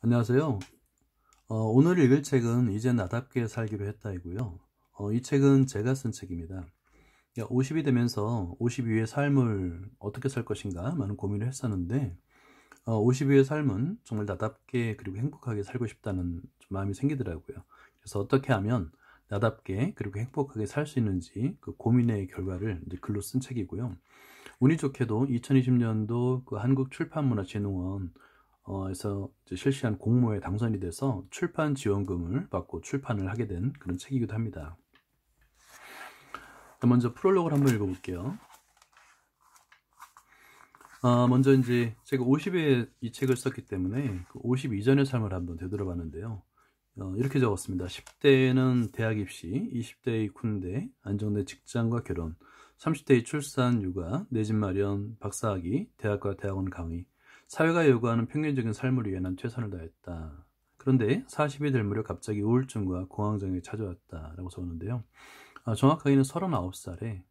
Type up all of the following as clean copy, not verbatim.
안녕하세요. 오늘 읽을 책은 이제 나답게 살기로 했다이고요. 이 책은 제가 쓴 책입니다. 50이 되면서 50 이후의 삶을 어떻게 살 것인가 많은 고민을 했었는데 50 이후의 삶은 정말 나답게 그리고 행복하게 살고 싶다는 좀 마음이 생기더라고요. 그래서 어떻게 하면 나답게 그리고 행복하게 살 수 있는지 그 고민의 결과를 이제 글로 쓴 책이고요. 운이 좋게도 2020년도 그 한국출판문화진흥원 에서 이제 실시한 공모에 당선이 돼서 출판 지원금을 받고 출판을 하게 된 그런 책이기도 합니다. 먼저 프롤로그를 한번 읽어볼게요. 먼저 이제 제가 50에 이 책을 썼기 때문에 그 50 이전의 삶을 한번 되돌아봤는데요. 이렇게 적었습니다. 10대는 대학 입시, 20대의 군대, 안정된 직장과 결혼, 30대의 출산, 육아, 내 집 마련, 박사학위, 대학과 대학원 강의, 사회가 요구하는 평균적인 삶을 위해 난 최선을 다했다. 그런데 40이 될 무렵 갑자기 우울증과 공황장애 찾아왔다라고 적었는데요. 정확하게는 39살에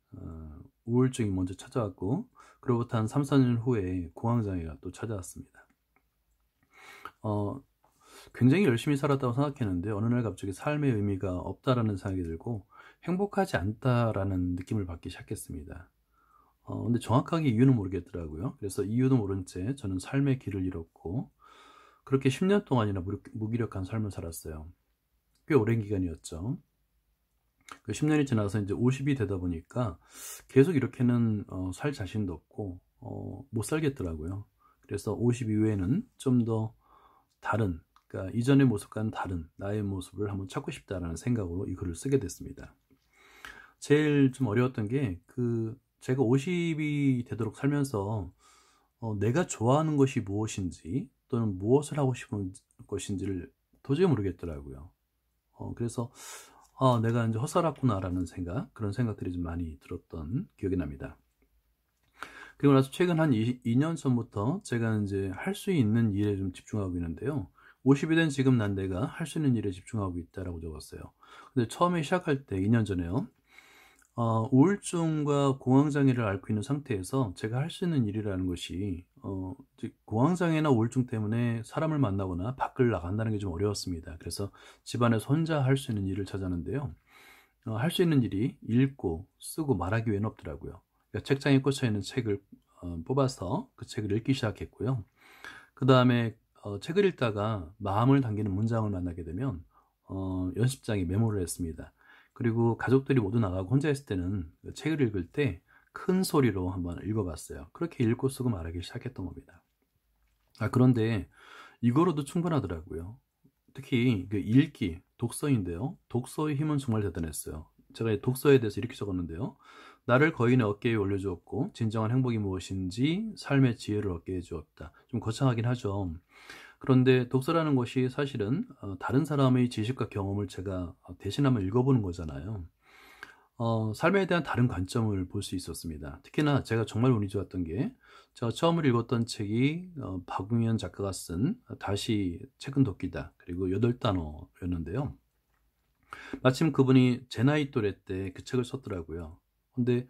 우울증이 먼저 찾아왔고 그로부터 한 3, 4년 후에 공황장애가 또 찾아왔습니다. 굉장히 열심히 살았다고 생각했는데 어느 날 갑자기 삶의 의미가 없다라는 생각이 들고 행복하지 않다라는 느낌을 받기 시작했습니다. 근데 정확하게 이유는 모르겠더라고요. 그래서 이유도 모른 채 저는 삶의 길을 잃었고 그렇게 10년 동안이나 무기력한 삶을 살았어요. 꽤 오랜 기간이었죠. 그 10년이 지나서 이제 50이 되다 보니까 계속 이렇게는 살 자신도 없고 못 살겠더라고요. 그래서 50 이후에는 좀 더 다른, 그러니까 이전의 모습과는 다른 나의 모습을 한번 찾고 싶다라는 생각으로 이 글을 쓰게 됐습니다. 제일 좀 어려웠던 게 제가 50이 되도록 살면서 내가 좋아하는 것이 무엇인지 또는 무엇을 하고 싶은 것인지를 도저히 모르겠더라고요. 그래서 내가 이제 헛살았구나라는 그런 생각들이 좀 많이 들었던 기억이 납니다. 그리고 나서 최근 한 2년 전부터 제가 이제 할 수 있는 일에 좀 집중하고 있는데요. 50이 된 지금 난 내가 할 수 있는 일에 집중하고 있다라고 적었어요. 근데 처음에 시작할 때 2년 전에요. 우울증과 공황장애를 앓고 있는 상태에서 제가 할 수 있는 일이라는 것이 공황장애나 우울증 때문에 사람을 만나거나 밖을 나간다는 게 좀 어려웠습니다. 그래서 집안에서 혼자 할 수 있는 일을 찾았는데요. 할 수 있는 일이 읽고 쓰고 말하기 외에는 없더라고요. 그러니까 책장에 꽂혀 있는 책을 뽑아서 그 책을 읽기 시작했고요. 그 다음에 책을 읽다가 마음을 담기는 문장을 만나게 되면 연습장에 메모를 했습니다. 그리고 가족들이 모두 나가고 혼자 있을 때는 책을 읽을 때 큰 소리로 한번 읽어봤어요. 그렇게 읽고 쓰고 말하기 시작했던 겁니다. 그런데 이거로도 충분하더라고요. 특히 그 읽기, 독서인데요. 독서의 힘은 정말 대단했어요. 제가 독서에 대해서 이렇게 적었는데요. 나를 거인의 어깨에 올려주었고 진정한 행복이 무엇인지 삶의 지혜를 얻게 해주었다. 좀 거창하긴 하죠. 그런데 독서라는 것이 사실은 다른 사람의 지식과 경험을 제가 대신 한번 읽어보는 거잖아요. 삶에 대한 다른 관점을 볼 수 있었습니다. 특히나 제가 정말 운이 좋았던 게 제가 처음으로 읽었던 책이 박웅현 작가가 쓴 다시 책은 도끼다 그리고 8단어였는데요. 마침 그분이 제 나이 또래 때 그 책을 썼더라고요. 근데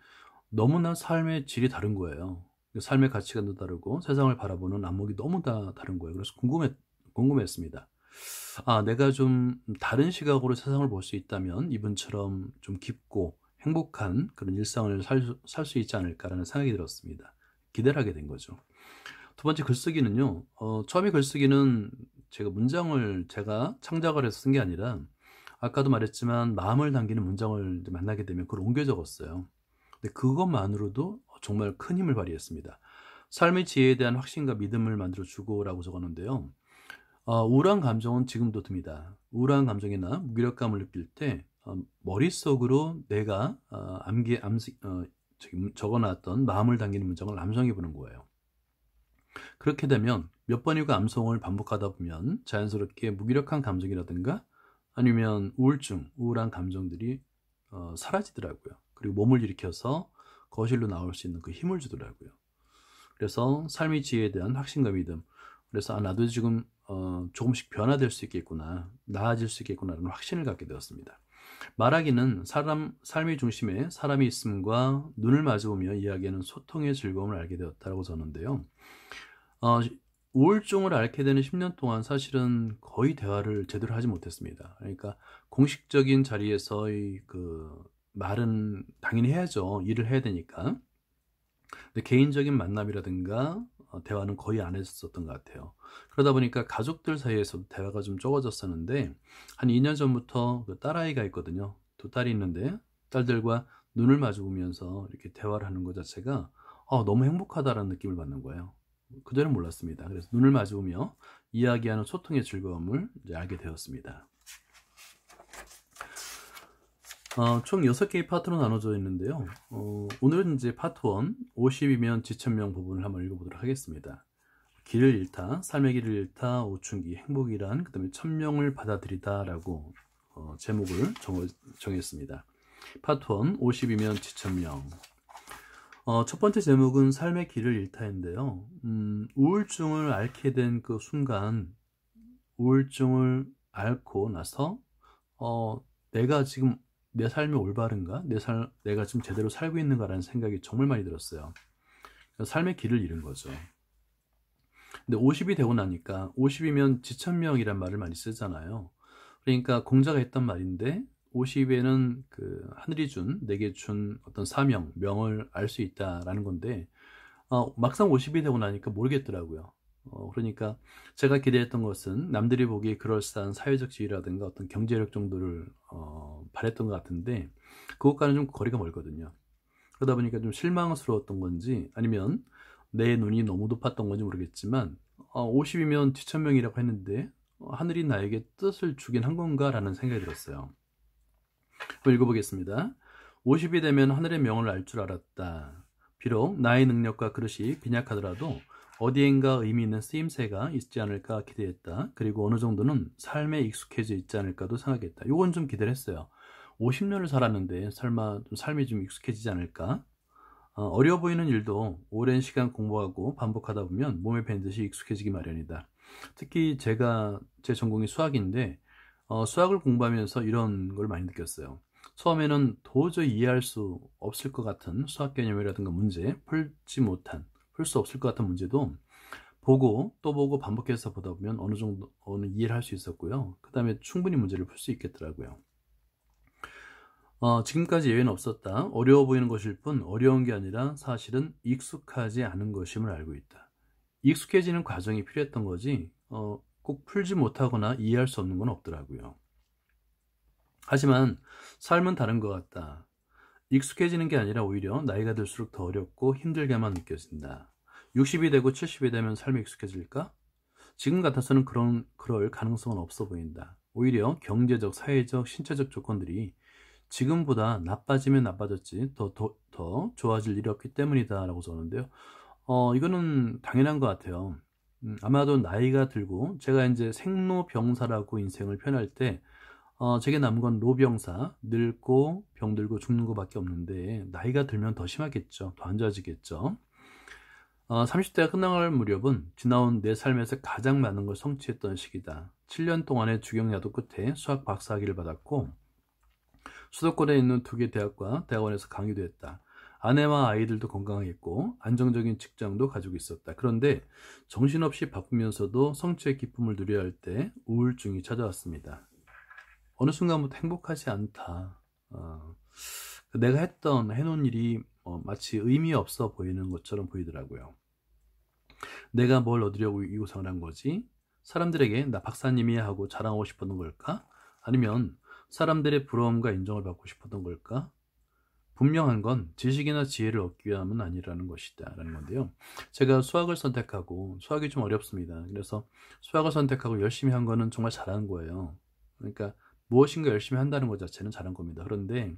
너무나 삶의 질이 다른 거예요. 삶의 가치관도 다르고 세상을 바라보는 안목이 너무 다 다른 거예요. 그래서 궁금했습니다. 내가 좀 다른 시각으로 세상을 볼 수 있다면 이분처럼 좀 깊고 행복한 그런 일상을 살 수 있지 않을까라는 생각이 들었습니다. 기대를 하게 된 거죠. 두 번째 글쓰기는요. 처음에 글쓰기는 제가 문장을 제가 창작을 해서 쓴 게 아니라 아까도 말했지만 마음을 담기는 문장을 만나게 되면 그걸 옮겨 적었어요. 근데 그것만으로도 정말 큰 힘을 발휘했습니다. 삶의 지혜에 대한 확신과 믿음을 만들어 주고라고 적었는데요. 우울한 감정은 지금도 듭니다. 우울한 감정이나 무기력감을 느낄 때 머릿속으로 내가 적어놨던 마음을 담기는 문장을 암송해 보는 거예요. 그렇게 되면 몇 번이고 암송을 반복하다 보면 자연스럽게 무기력한 감정이라든가 아니면 우울한 감정들이 사라지더라고요. 그리고 몸을 일으켜서 거실로 나올 수 있는 그 힘을 주더라고요. 그래서 삶의 지혜에 대한 확신과 믿음. 그래서 나도 지금 조금씩 변화될 수 있겠구나, 나아질 수 있겠구나라는 확신을 갖게 되었습니다. 말하기는 삶의 중심에 사람이 있음과 눈을 마주보며 이야기하는 소통의 즐거움을 알게 되었다고 썼는데요. 우울증을 앓게 되는 10년 동안 사실은 거의 대화를 제대로 하지 못했습니다. 그러니까 공식적인 자리에서의 그 말은 당연히 해야죠. 일을 해야 되니까. 근데 개인적인 만남이라든가 대화는 거의 안 했었던 것 같아요. 그러다 보니까 가족들 사이에서도 대화가 좀 적어졌었는데 한 2년 전부터 그 딸아이가 있거든요. 두 딸이 있는데 딸들과 눈을 마주 보면서 이렇게 대화를 하는 것 자체가 너무 행복하다라는 느낌을 받는 거예요. 그전엔 몰랐습니다. 그래서 눈을 마주보며 이야기하는 소통의 즐거움을 이제 알게 되었습니다. 총 6개의 파트로 나눠져 있는데요. 오늘은 이제 파트 1, 50이면 지천명 부분을 한번 읽어보도록 하겠습니다. 길을 잃다, 삶의 길을 잃다, 오춘기, 행복이란, 그 다음에 천명을 받아들이다 라고 제목을 정했습니다. 파트 1, 50이면 지천명. 첫 번째 제목은 삶의 길을 잃다인데요. 우울증을 앓게 된 그 순간, 우울증을 앓고 나서, 내가 지금 내 삶이 올바른가? 내가 지금 제대로 살고 있는가라는 생각이 정말 많이 들었어요. 삶의 길을 잃은 거죠. 근데 50이 되고 나니까 50이면 지천명이란 말을 많이 쓰잖아요. 그러니까 공자가 했던 말인데 50에는 그 하늘이 내게 준 어떤 사명, 명을 알 수 있다라는 건데 막상 50이 되고 나니까 모르겠더라고요. 그러니까 제가 기대했던 것은 남들이 보기에 그럴싸한 사회적 지위라든가 어떤 경제력 정도를 바랬던 것 같은데 그것과는 좀 거리가 멀거든요. 그러다 보니까 좀 실망스러웠던 건지 아니면 내 눈이 너무 높았던 건지 모르겠지만 50이면 지천명이라고 했는데 하늘이 나에게 뜻을 주긴 한 건가 라는 생각이 들었어요. 한번 읽어보겠습니다. 50이 되면 하늘의 명을 알 줄 알았다. 비록 나의 능력과 그릇이 빈약하더라도 어디엔가 의미 있는 쓰임새가 있지 않을까 기대했다. 그리고 어느 정도는 삶에 익숙해져 있지 않을까도 생각했다. 이건 좀 기대를 했어요. 50년을 살았는데 설마 좀 삶이 좀 익숙해지지 않을까? 어려워 보이는 일도 오랜 시간 공부하고 반복하다 보면 몸에 밴듯이 익숙해지기 마련이다. 특히 제 전공이 수학인데 수학을 공부하면서 이런 걸 많이 느꼈어요. 처음에는 도저히 이해할 수 없을 것 같은 수학 개념이라든가 문제, 풀 수 없을 것 같은 문제도 보고 또 보고 반복해서 보다 보면 어느 이해를 할 수 있었고요. 그 다음에 충분히 문제를 풀 수 있겠더라고요. 지금까지 예외는 없었다. 어려워 보이는 것일 뿐 어려운 게 아니라 사실은 익숙하지 않은 것임을 알고 있다. 익숙해지는 과정이 필요했던 거지 꼭 풀지 못하거나 이해할 수 없는 건 없더라고요. 하지만 삶은 다른 것 같다. 익숙해지는 게 아니라 오히려 나이가 들수록 더 어렵고 힘들게만 느껴진다. 60이 되고 70이 되면 삶에 익숙해질까? 지금 같아서는 그럴 가능성은 없어 보인다. 오히려 경제적, 사회적, 신체적 조건들이 지금보다 나빠지면 나빠졌지 더 좋아질 일이 없기 때문이다 라고 적었는데요. 이거는 당연한 것 같아요. 아마도 나이가 들고 제가 이제 생로병사라고 인생을 표현할 때 제게 남은 건 노병사, 늙고 병들고 죽는 것밖에 없는데 나이가 들면 더 심하겠죠. 더 안 좋아지겠죠. 30대가 끝나갈 무렵은 지나온 내 삶에서 가장 많은 걸 성취했던 시기다. 7년 동안의 주경야도 끝에 수학 박사학위를 받았고 수도권에 있는 2개 대학과 대학원에서 강의도 했다. 아내와 아이들도 건강했고 안정적인 직장도 가지고 있었다. 그런데 정신없이 바쁘면서도 성취의 기쁨을 누려야 할 때 우울증이 찾아왔습니다. 어느 순간부터 행복하지 않다. 내가 해놓은 일이 마치 의미 없어 보이는 것처럼 보이더라고요. 내가 뭘 얻으려고 이 고생을 한 거지? 사람들에게 나 박사님이야 하고 자랑하고 싶었던 걸까? 아니면 사람들의 부러움과 인정을 받고 싶었던 걸까? 분명한 건 지식이나 지혜를 얻기 위함은 아니라는 것이다 라는 건데요. 제가 수학을 선택하고 수학이 좀 어렵습니다. 그래서 수학을 선택하고 열심히 한 거는 정말 잘한 거예요. 그러니까 무엇인가 열심히 한다는 것 자체는 잘한 겁니다. 그런데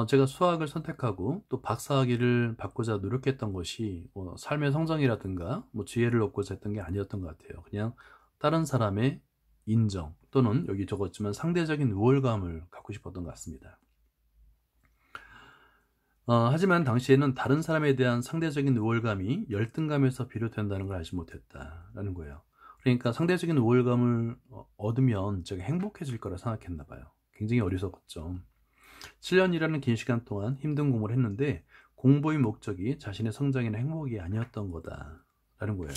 제가 수학을 선택하고 또 박사학위를 받고자 노력했던 것이 삶의 성장이라든가 지혜를 얻고자 했던 게 아니었던 것 같아요. 그냥 다른 사람의 인정 또는 여기 적었지만 상대적인 우월감을 갖고 싶었던 것 같습니다. 하지만 당시에는 다른 사람에 대한 상대적인 우월감이 열등감에서 비롯된다는 걸 알지 못했다라는 거예요. 그러니까 상대적인 우월감을 얻으면 제가 행복해질 거라 생각했나 봐요. 굉장히 어리석었죠. 7년이라는 긴 시간 동안 힘든 공부를 했는데 공부의 목적이 자신의 성장이나 행복이 아니었던 거다라는 거예요.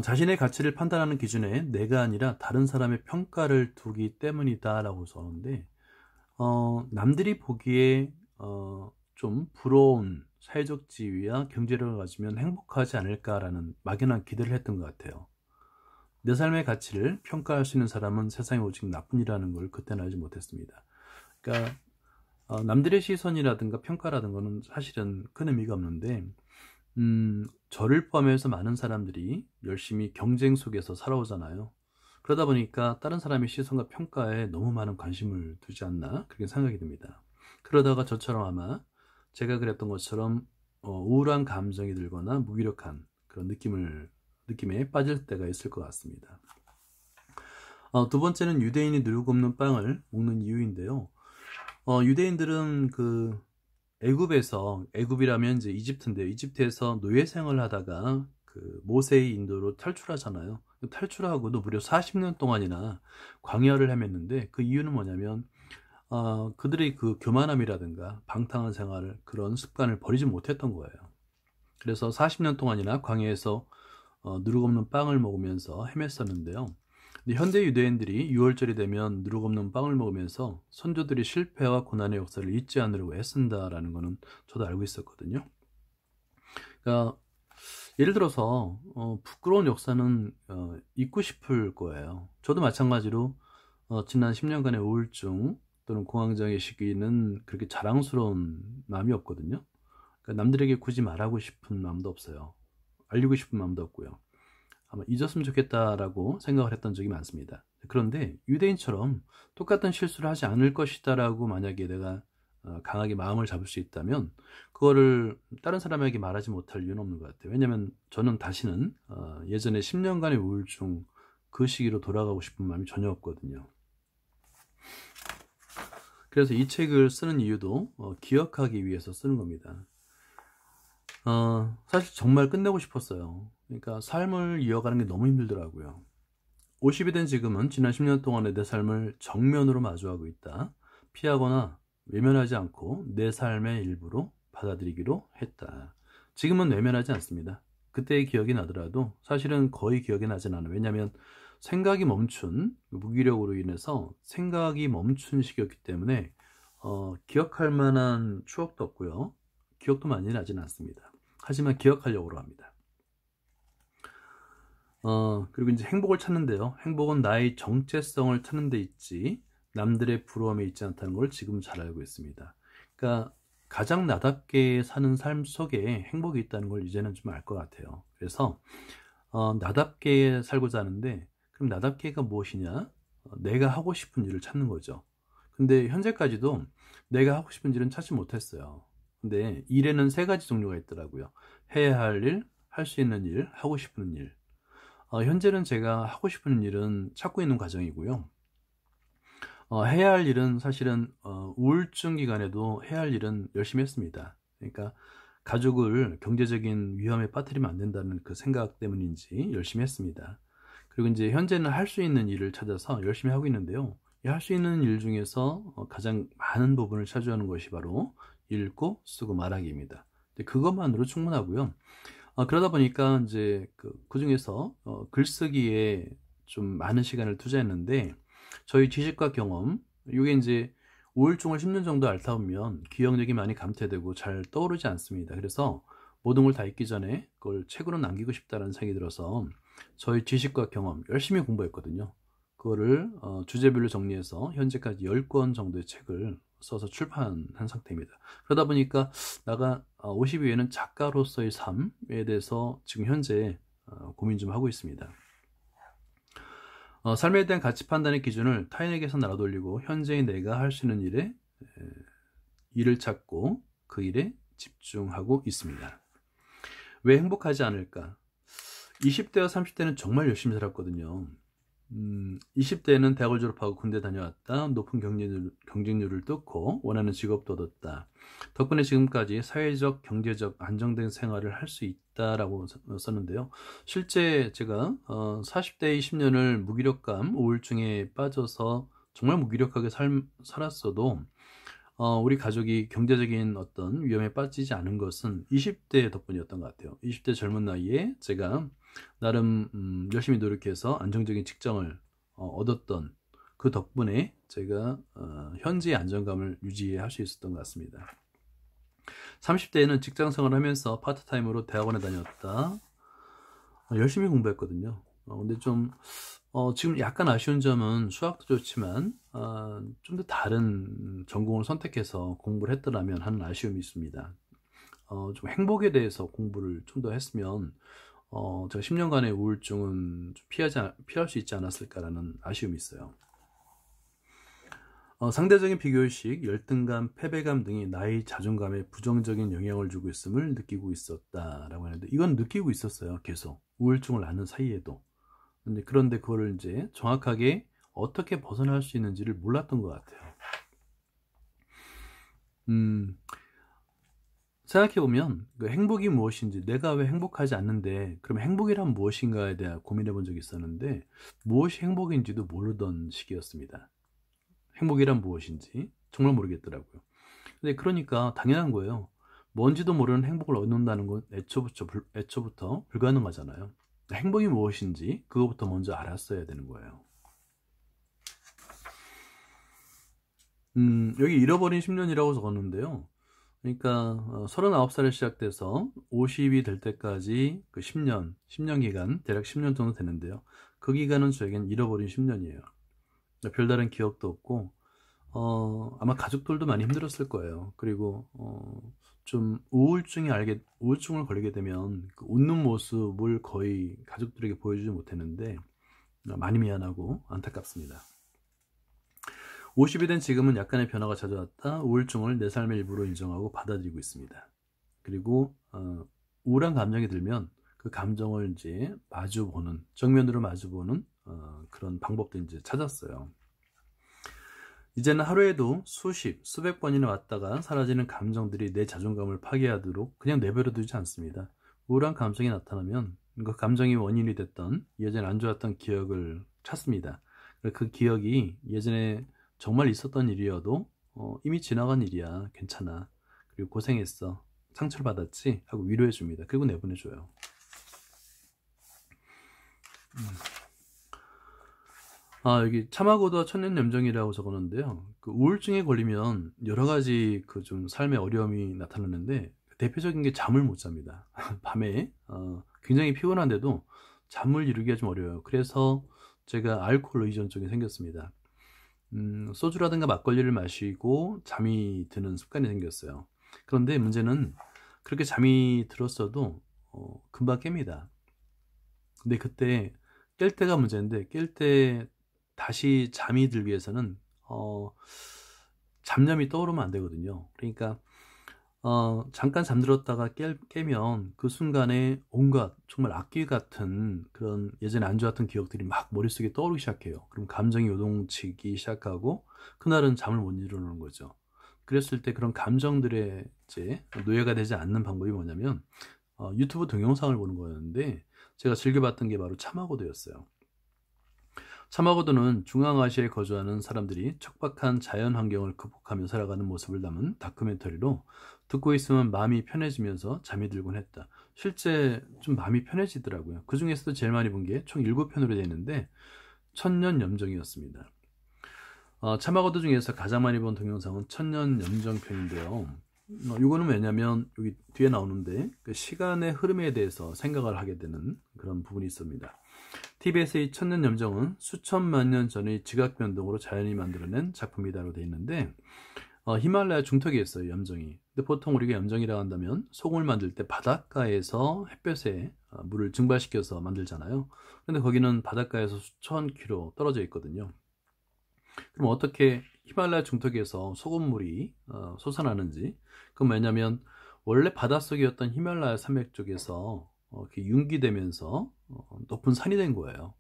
자신의 가치를 판단하는 기준에 내가 아니라 다른 사람의 평가를 두기 때문이다 라고 썼는데, 남들이 보기에 좀 부러운 사회적 지위와 경제력을 가지면 행복하지 않을까라는 막연한 기대를 했던 것 같아요. 내 삶의 가치를 평가할 수 있는 사람은 세상에 오직 나뿐이라는 걸 그때는 알지 못했습니다. 그러니까 남들의 시선이라든가 평가라든가는 사실은 큰 의미가 없는데, 저를 포함해서 많은 사람들이 열심히 경쟁 속에서 살아오잖아요. 그러다 보니까 다른 사람의 시선과 평가에 너무 많은 관심을 두지 않나 그렇게 생각이 듭니다. 그러다가 저처럼 아마 제가 그랬던 것처럼 우울한 감정이 들거나 무기력한 그런 느낌에 빠질 때가 있을 것 같습니다. 두 번째는 유대인이 누룩 없는 빵을 먹는 이유인데요. 유대인들은 애굽이라면 이제 이집트인데요. 이집트에서 노예 생활을 하다가 모세의 인도로 탈출하잖아요. 탈출하고도 무려 40년 동안이나 광야를 헤맸는데, 그 이유는 뭐냐면 그들의 교만함이라든가 방탕한 생활을, 그런 습관을 버리지 못했던 거예요. 그래서 40년 동안이나 광야에서 누룩 없는 빵을 먹으면서 헤맸었는데요. 근데 현대 유대인들이 6월절이 되면 누룩 없는 빵을 먹으면서 선조들이 실패와 고난의 역사를 잊지 않으려고 애쓴다라는 거는 저도 알고 있었거든요. 그러니까 예를 들어서 부끄러운 역사는 잊고 싶을 거예요. 저도 마찬가지로 지난 10년간의 우울증 또는 공황장애 시기는 그렇게 자랑스러운 마음이 없거든요. 그러니까 남들에게 굳이 말하고 싶은 마음도 없어요. 알리고 싶은 마음도 없고요. 아마 잊었으면 좋겠다라고 생각을 했던 적이 많습니다. 그런데 유대인처럼 똑같은 실수를 하지 않을 것이다라고 만약에 내가 강하게 마음을 잡을 수 있다면, 그거를 다른 사람에게 말하지 못할 이유는 없는 것 같아요. 왜냐하면 저는 다시는 예전에 10년간의 우울증 그 시기로 돌아가고 싶은 마음이 전혀 없거든요. 그래서 이 책을 쓰는 이유도 기억하기 위해서 쓰는 겁니다. 사실 정말 끝내고 싶었어요. 그러니까 삶을 이어가는 게 너무 힘들더라고요. 50이 된 지금은 지난 10년 동안의 내 삶을 정면으로 마주하고 있다. 피하거나 외면하지 않고 내 삶의 일부로 받아들이기로 했다. 지금은 외면하지 않습니다. 그때의 기억이 나더라도 사실은 거의 기억이 나진 않아요. 왜냐하면 생각이 멈춘 무기력으로 인해서 생각이 멈춘 시기였기 때문에 기억할 만한 추억도 없고요. 기억도 많이 나진 않습니다. 하지만 기억하려고 합니다. 그리고 이제 행복을 찾는데요. 행복은 나의 정체성을 찾는 데 있지 남들의 부러움에 있지 않다는 걸 지금 잘 알고 있습니다. 그러니까 가장 나답게 사는 삶 속에 행복이 있다는 걸 이제는 좀 알 것 같아요. 그래서 나답게 살고자 하는데, 그럼 나답게가 무엇이냐? 내가 하고 싶은 일을 찾는 거죠. 근데 현재까지도 내가 하고 싶은 일은 찾지 못했어요. 근데 일에는 세 가지 종류가 있더라고요. 해야 할 일, 할 수 있는 일, 하고 싶은 일. 현재는 제가 하고 싶은 일은 찾고 있는 과정이고요. 해야 할 일은 사실은 우울증 기간에도 해야 할 일은 열심히 했습니다. 그러니까 가족을 경제적인 위험에 빠뜨리면 안 된다는 그 생각 때문인지 열심히 했습니다. 그리고 이제 현재는 할 수 있는 일을 찾아서 열심히 하고 있는데요. 할 수 있는 일 중에서 가장 많은 부분을 차지하는 것이 바로 읽고 쓰고 말하기입니다. 그것만으로 충분하고요. 그러다 보니까 이제 그 중에서 글쓰기에 좀 많은 시간을 투자했는데, 저희 지식과 경험, 이게 이제 우울증을 10년 정도 앓다 보면 기억력이 많이 감퇴되고 잘 떠오르지 않습니다. 그래서 모든 걸 다 읽기 전에 그걸 책으로 남기고 싶다는 생각이 들어서 저희 지식과 경험 열심히 공부했거든요. 그거를 주제별로 정리해서 현재까지 10권 정도의 책을 써서 출판한 상태입니다. 그러다 보니까 나가 52회는 작가로서의 삶에 대해서 지금 현재 고민 좀 하고 있습니다. 삶에 대한 가치 판단의 기준을 타인에게서 날아돌리고 현재의 내가 할 수 있는 일을 찾고 그 일에 집중하고 있습니다. 왜 행복하지 않을까? 20대와 30대는 정말 열심히 살았거든요. 20대에는 대학을 졸업하고 군대 다녀왔다. 높은 경쟁률을 뚫고 원하는 직업도 얻었다. 덕분에 지금까지 사회적, 경제적 안정된 생활을 할 수 있다라고 썼는데요. 실제 제가 40대의 10년을 무기력감, 우울증에 빠져서 정말 무기력하게 살았어도 우리 가족이 경제적인 어떤 위험에 빠지지 않은 것은 20대 덕분이었던 것 같아요. 20대 젊은 나이에 제가 나름 열심히 노력해서 안정적인 직장을 얻었던 그 덕분에 제가 현재의 안정감을 유지할 수 있었던 것 같습니다. 30대에는 직장생활을 하면서 파트타임으로 대학원에 다녔다. 열심히 공부했거든요. 근데 좀 지금 약간 아쉬운 점은 수학도 좋지만 좀 더 다른 전공을 선택해서 공부를 했더라면 하는 아쉬움이 있습니다. 좀 행복에 대해서 공부를 좀 더 했으면 제가 10년간의 우울증은 좀 피할 수 있지 않았을까라는 아쉬움이 있어요. 상대적인 비교의식, 열등감, 패배감 등이 나의 자존감에 부정적인 영향을 주고 있음을 느끼고 있었다라고 하는데, 이건 느끼고 있었어요. 계속 우울증을 앓는 사이에도. 그런데 그거를 이제 정확하게 어떻게 벗어날 수 있는지를 몰랐던 것 같아요. 생각해보면 그 행복이 무엇인지, 내가 왜 행복하지 않는데 그럼 행복이란 무엇인가에 대해 고민해 본 적이 있었는데, 무엇이 행복인지도 모르던 시기였습니다. 행복이란 무엇인지 정말 모르겠더라고요. 근데 그러니까 당연한 거예요. 뭔지도 모르는 행복을 얻는다는 건 애초부터 불가능하잖아요. 행복이 무엇인지 그거부터 먼저 알았어야 되는 거예요. 여기 잃어버린 10년이라고 적었는데요. 그러니까 39살에 시작돼서 50이 될 때까지 그 10년 기간, 대략 10년 정도 되는데요. 그 기간은 저에겐 잃어버린 10년이에요. 별다른 기억도 없고 아마 가족들도 많이 힘들었을 거예요. 그리고 좀 우울증을 걸리게 되면 그 웃는 모습을 거의 가족들에게 보여주지 못했는데 많이 미안하고 안타깝습니다. 50이 된 지금은 약간의 변화가 찾아왔다. 우울증을 내 삶의 일부로 인정하고 받아들이고 있습니다. 그리고 우울한 감정이 들면 그 감정을 이제 정면으로 마주보는 그런 방법도 이제 찾았어요. 이제는 하루에도 수백 번이나 왔다가 사라지는 감정들이 내 자존감을 파괴하도록 그냥 내버려 두지 않습니다. 우울한 감정이 나타나면 그 감정이 원인이 됐던 예전에 안 좋았던 기억을 찾습니다. 그 기억이 예전에 정말 있었던 일이어도 이미 지나간 일이야, 괜찮아, 그리고 고생했어, 상처를 받았지 하고 위로해 줍니다. 그리고 내보내줘요. 여기 참하고도 천년염정이라고 적었는데요. 그 우울증에 걸리면 여러 가지 그 좀 삶의 어려움이 나타나는데 대표적인 게 잠을 못 잡니다. 밤에 굉장히 피곤한데도 잠을 이루기가 좀 어려워요. 그래서 제가 알코올 의존증이 생겼습니다. 소주라든가 막걸리를 마시고 잠이 드는 습관이 생겼어요. 그런데 문제는 그렇게 잠이 들었어도 금방 깹니다. 근데 그때 깰 때가 문제인데, 깰 때 다시 잠이 들기 위해서는 잡념이 떠오르면 안 되거든요. 그러니까 잠깐 잠들었다가 깨면 그 순간에 온갖 정말 악귀 같은 그런 예전에 안 좋았던 기억들이 막 머릿속에 떠오르기 시작해요. 그럼 감정이 요동치기 시작하고 그날은 잠을 못 이루는 거죠. 그랬을 때 그런 감정들에 이제 노예가 되지 않는 방법이 뭐냐면 유튜브 동영상을 보는 거였는데, 제가 즐겨봤던 게 바로 참하고도였어요. 참하고도는 중앙아시아에 거주하는 사람들이 척박한 자연 환경을 극복하며 살아가는 모습을 담은 다큐멘터리로 듣고 있으면 마음이 편해지면서 잠이 들곤 했다. 실제 좀 마음이 편해지더라고요. 그 중에서도 제일 많이 본 게 총 7편으로 되어 있는데 천년염정이었습니다. 참하고도 중에서 가장 많이 본 동영상은 천년염정편인데요. 이거는 왜냐면 여기 뒤에 나오는데 그 시간의 흐름에 대해서 생각을 하게 되는 그런 부분이 있습니다. TBS의 천년염정은 수천만 년 전의 지각 변동으로 자연이 만들어낸 작품이다로 되어 있는데 히말라야 중턱에 있어요, 염정이. 근데 보통 우리가 염정이라고 한다면 소금을 만들 때 바닷가에서 햇볕에 물을 증발시켜서 만들잖아요. 근데 거기는 바닷가에서 수천 킬로 떨어져 있거든요. 그럼 어떻게 히말라야 중턱에서 소금물이 솟아나는지? 그건 왜냐면 원래 바닷속이었던 히말라야 산맥 쪽에서 이렇게 융기되면서 높은 산이 된 거예요.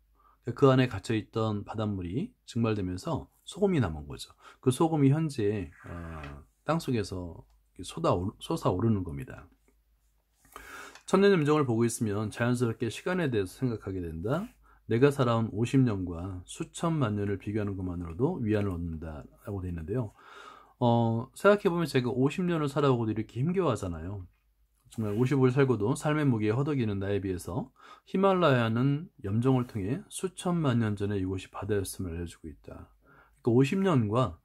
그 안에 갇혀있던 바닷물이 증발되면서 소금이 남은 거죠. 그 소금이 현재 땅속에서 솟아오르는 겁니다. 천년염정을 보고 있으면 자연스럽게 시간에 대해서 생각하게 된다. 내가 살아온 50년과 수천만 년을 비교하는 것만으로도 위안을 얻는다라고 되어 있는데요. 생각해보면 제가 50년을 살아오고도 이렇게 힘겨워하잖아요. 정말 55일 살고도 삶의 무게에 허덕이는 나에 비해서 히말라야는 염정을 통해 수천만 년 전에 이곳이 바다였음을 알려주고 있다. 그러니까 50년과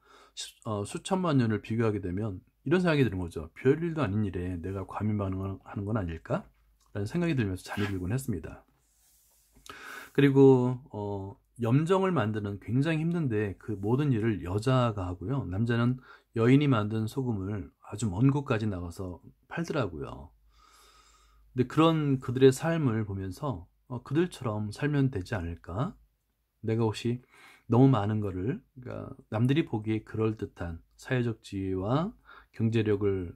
수천만 년을 비교하게 되면 이런 생각이 드는 거죠. 별일도 아닌 일에 내가 과민반응하는 건 아닐까? 라는 생각이 들면서 잠이 들곤 했습니다. 그리고 염정을 만드는 굉장히 힘든데 그 모든 일을 여자가 하고요. 남자는 여인이 만든 소금을 아주 먼 곳까지 나가서 팔더라고요. 근데 그런 그들의 삶을 보면서 그들처럼 살면 되지 않을까? 내가 혹시 너무 많은 거를, 그러니까 남들이 보기에 그럴듯한 사회적 지위와 경제력을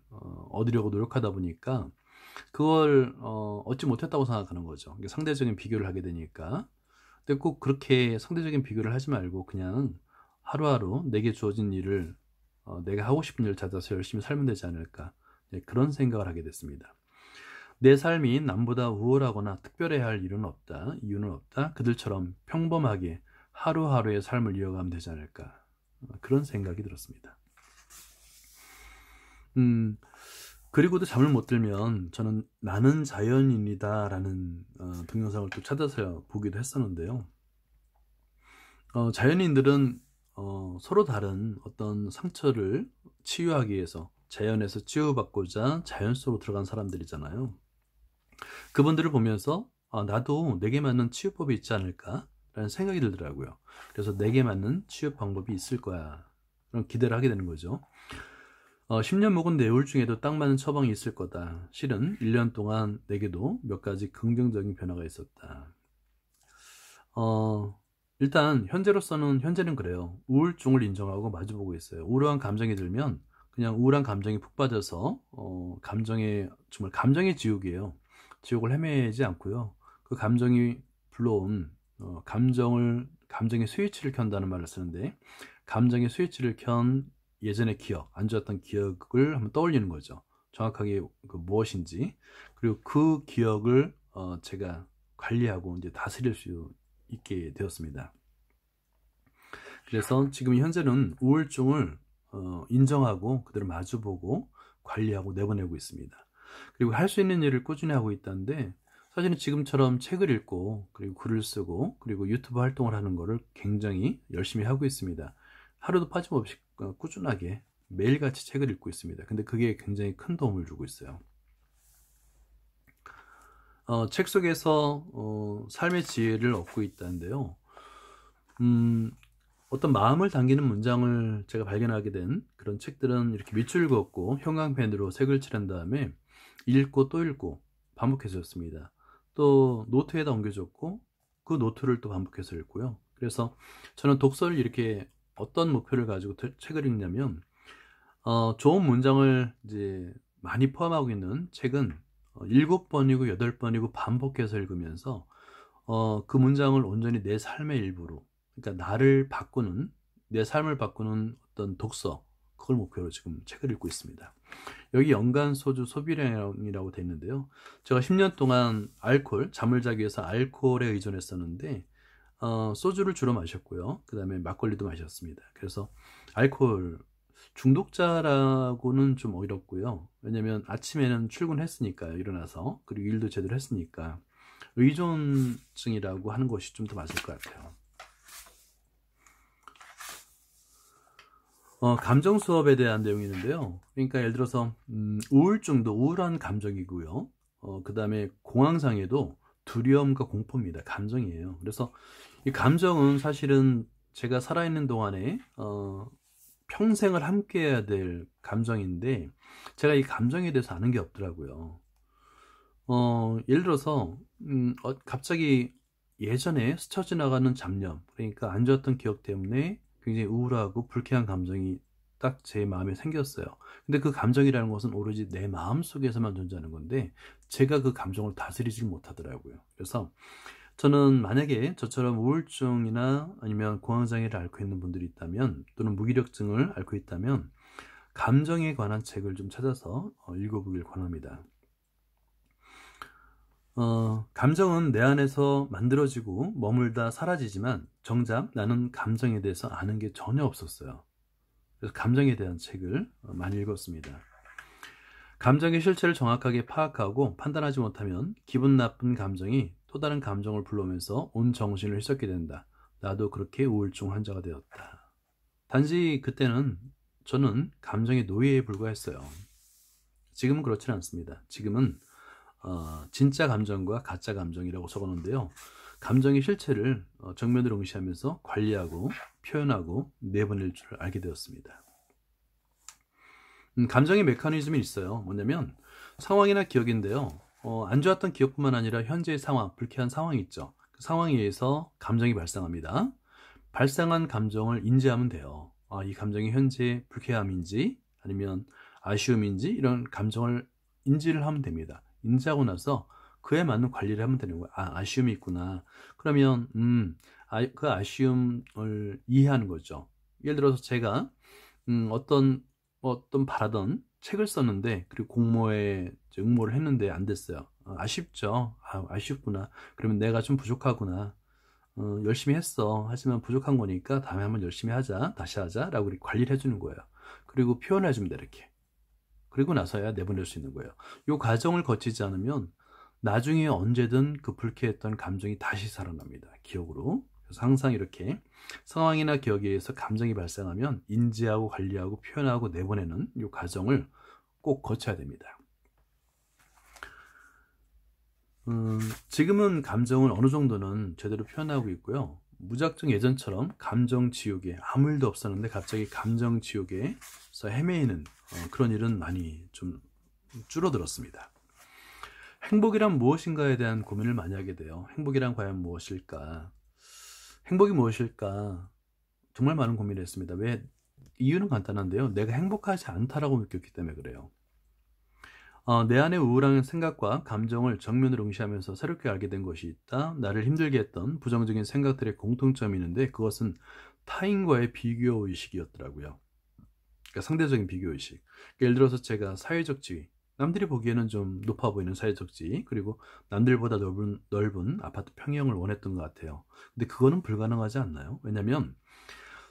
얻으려고 노력하다 보니까 그걸 얻지 못했다고 생각하는 거죠. 상대적인 비교를 하게 되니까. 근데 꼭 그렇게 상대적인 비교를 하지 말고 그냥 하루하루 내게 주어진 일을 내가 하고 싶은 일을 찾아서 열심히 살면 되지 않을까. 네, 그런 생각을 하게 됐습니다. 내 삶이 남보다 우월하거나 특별해야 할 이유는 없다. 이유는 없다. 그들처럼 평범하게 하루하루의 삶을 이어가면 되지 않을까. 그런 생각이 들었습니다. 그리고도 잠을 못 들면 저는 나는 자연인이다 라는 동영상을 또 찾아서 보기도 했었는데요. 자연인들은 서로 다른 어떤 상처를 치유하기 위해서 자연에서 치유받고자 자연 속으로 들어간 사람들이잖아요. 그분들을 보면서 나도 내게 맞는 치유법이 있지 않을까 라는 생각이 들더라고요. 그래서 내게 맞는 치유 방법이 있을 거야 그런 기대를 하게 되는 거죠. 10년 묵은 내 우울증에도 딱 맞는 처방이 있을 거다. 실은 1년 동안 내게도 몇 가지 긍정적인 변화가 있었다. 일단 현재는 그래요. 우울증을 인정하고 마주보고 있어요. 우울한 감정이 들면 그냥 우울한 감정이 푹 빠져서 정말 감정의 지옥이에요. 지옥을 헤매지 않고요. 그 감정이 불러온 감정의 스위치를 켠다는 말을 쓰는데 감정의 스위치를 켠 예전의 기억, 안 좋았던 기억을 한번 떠올리는 거죠. 정확하게 무엇인지. 그리고 그 기억을 제가 관리하고 이제 다스릴 수 있게 되었습니다. 그래서 지금 현재는 우울증을 인정하고 그대로 마주보고 관리하고 내보내고 있습니다. 그리고 할 수 있는 일을 꾸준히 하고 있다는데 사실은 지금처럼 책을 읽고 그리고 글을 쓰고 그리고 유튜브 활동을 하는 거를 굉장히 열심히 하고 있습니다. 하루도 빠짐없이 꾸준하게 매일같이 책을 읽고 있습니다. 근데 그게 굉장히 큰 도움을 주고 있어요. 책 속에서 삶의 지혜를 얻고 있다는데요. 어떤 마음을 당기는 문장을 제가 발견하게 된 그런 책들은 이렇게 밑줄 긋고 형광펜으로 색을 칠한 다음에 읽고 또 읽고 반복해서 읽습니다. 또 노트에다 옮겨줬고 그 노트를 또 반복해서 읽고요. 그래서 저는 독서를 이렇게 어떤 목표를 가지고 책을 읽냐면 좋은 문장을 이제 많이 포함하고 있는 책은 7번이고 8번이고 반복해서 읽으면서 그 문장을 온전히 내 삶의 일부로, 그러니까 내 삶을 바꾸는 어떤 독서, 그걸 목표로 지금 책을 읽고 있습니다. 여기 연간 소주 소비량이라고 되어 있는데요. 제가 10년 동안 잠을 자기 위해서 알코올에 의존했었는데 소주를 주로 마셨고요. 그 다음에 막걸리도 마셨습니다. 그래서 알코올 중독자라고는 좀 어렵고요. 왜냐면 아침에는 출근했으니까요. 일어나서. 그리고 일도 제대로 했으니까. 의존증이라고 하는 것이 좀 더 맞을 것 같아요. 감정 수업에 대한 내용이 있는데요. 그러니까 예를 들어서 우울증도 우울한 감정이고요. 그 다음에 공황장애도 두려움과 공포입니다. 감정이에요. 그래서 이 감정은 사실은 제가 살아있는 동안에 평생을 함께 해야 될 감정인데 제가 이 감정에 대해서 아는 게 없더라고요. 예를 들어서 갑자기 예전에 스쳐 지나가는 잡념, 그러니까 안 좋았던 기억 때문에 굉장히 우울하고 불쾌한 감정이 딱 제 마음에 생겼어요. 근데 그 감정이라는 것은 오로지 내 마음 속에서만 존재하는 건데 제가 그 감정을 다스리질 못하더라고요. 그래서 저는 만약에 저처럼 우울증이나 아니면 공황장애를 앓고 있는 분들이 있다면 또는 무기력증을 앓고 있다면 감정에 관한 책을 좀 찾아서 읽어보길 권합니다. 감정은 내 안에서 만들어지고 머물다 사라지지만 정작 나는 감정에 대해서 아는 게 전혀 없었어요. 그래서 감정에 대한 책을 많이 읽었습니다. 감정의 실체를 정확하게 파악하고 판단하지 못하면 기분 나쁜 감정이 또 다른 감정을 불러오면서 온 정신을 휘젓게 된다. 나도 그렇게 우울증 환자가 되었다. 단지 그때는 저는 감정의 노예에 불과했어요. 지금은 그렇지는 않습니다. 지금은 진짜 감정과 가짜 감정이라고 적었는데요. 감정의 실체를 정면으로 응시하면서 관리하고 표현하고 내보낼 줄 알게 되었습니다. 감정의 메커니즘이 있어요. 뭐냐면 상황이나 기억인데요. 안 좋았던 기억뿐만 아니라 현재의 상황, 불쾌한 상황이 있죠. 그 상황에 의해서 감정이 발생합니다. 발생한 감정을 인지하면 돼요. 이 감정이 현재 불쾌함인지 아니면 아쉬움인지 이런 감정을 인지를 하면 됩니다. 인지하고 나서 그에 맞는 관리를 하면 되는 거예요. 아쉬움이 있구나. 그러면 그 아쉬움을 이해하는 거죠. 예를 들어서 제가 어떤 바라던 책을 썼는데 그리고 공모에 응모를 했는데 안 됐어요. 아쉽죠. 아쉽구나. 그러면 내가 좀 부족하구나. 열심히 했어. 하지만 부족한 거니까 다음에 한번 열심히 하자. 다시 하자. 라고 이렇게 관리를 해주는 거예요. 그리고 표현해 줍니다. 이렇게. 그리고 나서야 내보낼 수 있는 거예요. 이 과정을 거치지 않으면 나중에 언제든 그 불쾌했던 감정이 다시 살아납니다. 기억으로. 그래서 항상 이렇게 상황이나 기억에 의해서 감정이 발생하면 인지하고 관리하고 표현하고 내보내는 이 과정을 꼭 거쳐야 됩니다. 지금은 감정을 어느 정도는 제대로 표현하고 있고요. 무작정 예전처럼 감정 지옥에 아무 일도 없었는데 갑자기 감정 지옥에서 헤매이는 그런 일은 많이 좀 줄어들었습니다. 행복이란 무엇인가에 대한 고민을 많이 하게 돼요. 행복이란 과연 무엇일까? 행복이 무엇일까? 정말 많은 고민을 했습니다. 왜? 이유는 간단한데요. 내가 행복하지 않다라고 느꼈기 때문에 그래요. 내 안에 우울한 생각과 감정을 정면으로 응시하면서 새롭게 알게 된 것이 있다. 나를 힘들게 했던 부정적인 생각들의 공통점이 있는데 그것은 타인과의 비교의식이었더라고요. 그러니까 상대적인 비교의식. 예를 들어서 제가 사회적 지위, 남들이 보기에는 좀 높아 보이는 사회적 지위, 그리고 남들보다 넓은 아파트 평형을 원했던 것 같아요. 근데 그거는 불가능하지 않나요? 왜냐면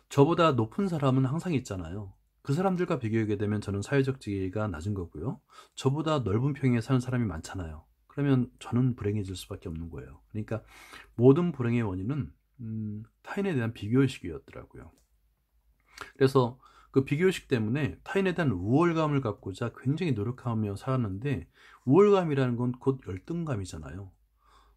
저보다 높은 사람은 항상 있잖아요. 그 사람들과 비교하게 되면 저는 사회적 지위가 낮은 거고요. 저보다 넓은 평에 사는 사람이 많잖아요. 그러면 저는 불행해질 수밖에 없는 거예요. 그러니까 모든 불행의 원인은 타인에 대한 비교의식이었더라고요. 그래서 그 비교의식 때문에 타인에 대한 우월감을 갖고자 굉장히 노력하며 살았는데 우월감이라는 건 곧 열등감이잖아요.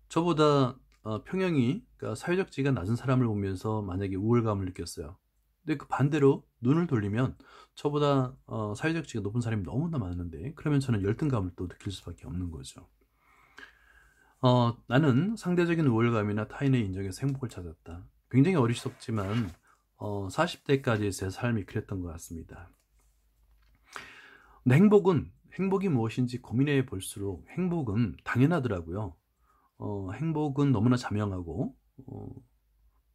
저보다 평형이 그러니까 사회적 지위가 낮은 사람을 보면서 만약에 우월감을 느꼈어요. 근데 그 반대로 눈을 돌리면 저보다 사회적 지위가 높은 사람이 너무나 많은데 그러면 저는 열등감을 또 느낄 수밖에 없는 거죠. 나는 상대적인 우월감이나 타인의 인정에서 행복을 찾았다. 굉장히 어리석지만 40대까지의 제 삶이 그랬던 것 같습니다. 근데 행복이 무엇인지 고민해 볼수록 행복은 당연하더라고요. 행복은 너무나 자명하고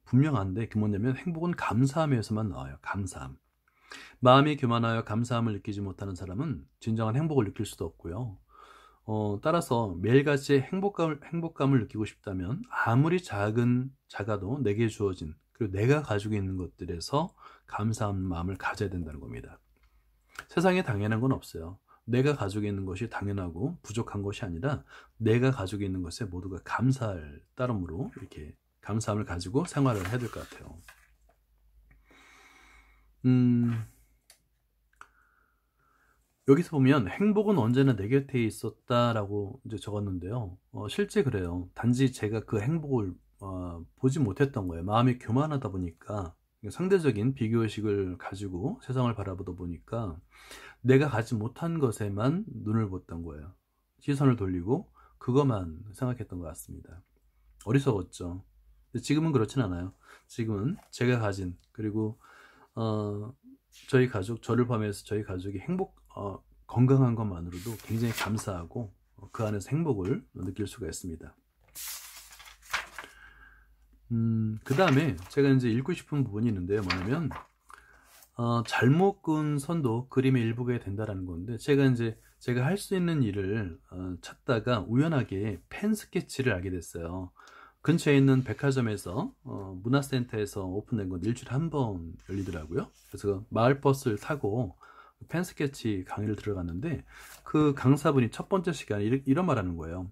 분명한데 그 뭐냐면 행복은 감사함에서만 나와요. 감사함. 마음이 교만하여 감사함을 느끼지 못하는 사람은 진정한 행복을 느낄 수도 없고요. 따라서 매일같이 행복감을 느끼고 싶다면 아무리 작아도 내게 주어진 그리고 내가 가지고 있는 것들에서 감사한 마음을 가져야 된다는 겁니다. 세상에 당연한 건 없어요. 내가 가지고 있는 것이 당연하고 부족한 것이 아니라 내가 가지고 있는 것에 모두가 감사할 따름으로 이렇게 감사함을 가지고 생활을 해야 될 것 같아요. 여기서 보면 행복은 언제나 내 곁에 있었다라고 이제 적었는데요. 실제 그래요. 단지 제가 그 행복을 보지 못했던 거예요. 마음이 교만하다 보니까 상대적인 비교의식을 가지고 세상을 바라보다 보니까 내가 가지 못한 것에만 눈을 뒀던 거예요. 시선을 돌리고 그것만 생각했던 것 같습니다. 어리석었죠. 근데 지금은 그렇진 않아요. 지금은 제가 가진 그리고 저희 가족, 저를 포함해서 저희 가족이 건강한 것만으로도 굉장히 감사하고 그 안에서 행복을 느낄 수가 있습니다. 그 다음에 제가 이제 읽고 싶은 부분이 있는데요. 뭐냐면 잘못 그은 선도 그림의 일부가 된다라는 건데 제가 할 수 있는 일을 찾다가 우연하게 펜 스케치를 알게 됐어요. 근처에 있는 백화점에서 문화센터에서 오픈된 건 일주일에 한 번 열리더라고요. 그래서 마을버스를 타고 펜 스케치 강의를 들어갔는데 그 강사분이 첫 번째 시간에 이런 말 하는 거예요.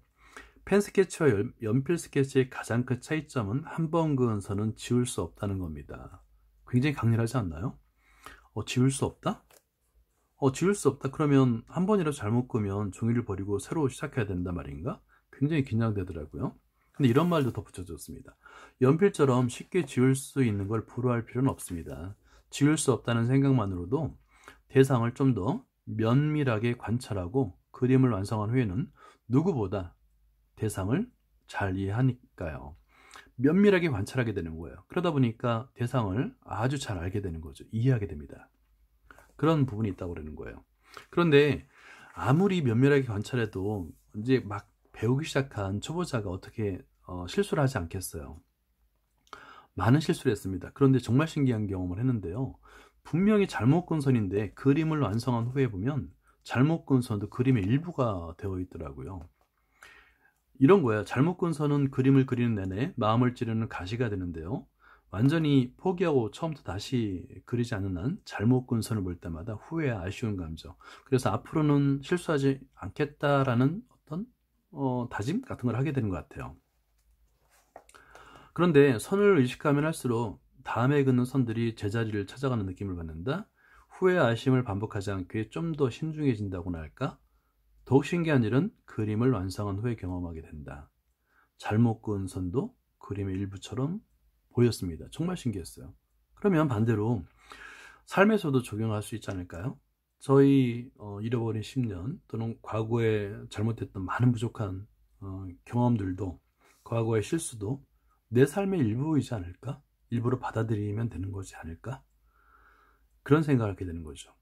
펜 스케치와 연필 스케치의 가장 큰 차이점은 한 번 그은 선은 지울 수 없다는 겁니다. 굉장히 강렬하지 않나요? 지울 수 없다? 지울 수 없다. 그러면 한 번이라도 잘못 그으면 종이를 버리고 새로 시작해야 된단 말인가? 굉장히 긴장되더라고요. 근데 이런 말도 덧붙여줬습니다. 연필처럼 쉽게 지울 수 있는 걸 불허할 필요는 없습니다. 지울 수 없다는 생각만으로도 대상을 좀 더 면밀하게 관찰하고 그림을 완성한 후에는 누구보다 대상을 잘 이해하니까요. 면밀하게 관찰하게 되는 거예요. 그러다 보니까 대상을 아주 잘 알게 되는 거죠. 이해하게 됩니다. 그런 부분이 있다고 그러는 거예요. 그런데 아무리 면밀하게 관찰해도 이제 막 배우기 시작한 초보자가 어떻게 실수를 하지 않겠어요. 많은 실수를 했습니다. 그런데 정말 신기한 경험을 했는데요. 분명히 잘못 끈 선인데 그림을 완성한 후에 보면 잘못 끈 선도 그림의 일부가 되어 있더라고요. 이런 거예요. 잘못 끈 선은 그림을 그리는 내내 마음을 찌르는 가시가 되는데요. 완전히 포기하고 처음부터 다시 그리지 않는 한 잘못 끈 선을 볼 때마다 후회, 아쉬운 감정. 그래서 앞으로는 실수하지 않겠다라는 어떤 다짐 같은 걸 하게 되는 것 같아요. 그런데 선을 의식하면 할수록 다음에 긋는 선들이 제자리를 찾아가는 느낌을 받는다. 후회, 아쉬움을 반복하지 않게 좀 더 신중해진다고나 할까? 더욱 신기한 일은 그림을 완성한 후에 경험하게 된다. 잘못 그은 선도 그림의 일부처럼 보였습니다. 정말 신기했어요. 그러면 반대로 삶에서도 적용할 수 있지 않을까요? 저희 잃어버린 10년 또는 과거에 잘못했던 많은 부족한 경험들도, 과거의 실수도 내 삶의 일부이지 않을까? 일부러 받아들이면 되는 거지 않을까? 그런 생각을 하게 되는 거죠.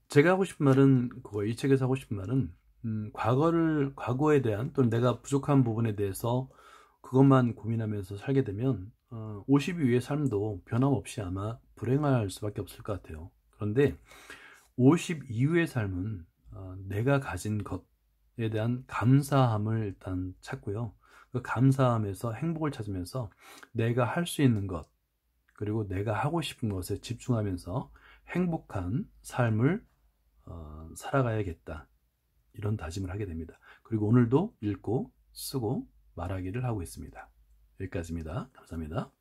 제가 하고 싶은 말은, 이 책에서 하고 싶은 말은, 과거에 대한, 또는 내가 부족한 부분에 대해서 그것만 고민하면서 살게 되면, 50 이후의 삶도 변함없이 아마 불행할 수밖에 없을 것 같아요. 그런데 50 이후의 삶은 내가 가진 것에 대한 감사함을 일단 찾고요. 그 감사함에서 행복을 찾으면서 내가 할 수 있는 것, 그리고 내가 하고 싶은 것에 집중하면서 행복한 삶을 살아가야겠다. 이런 다짐을 하게 됩니다. 그리고 오늘도 읽고 쓰고 말하기를 하고 있습니다. 여기까지입니다. 감사합니다.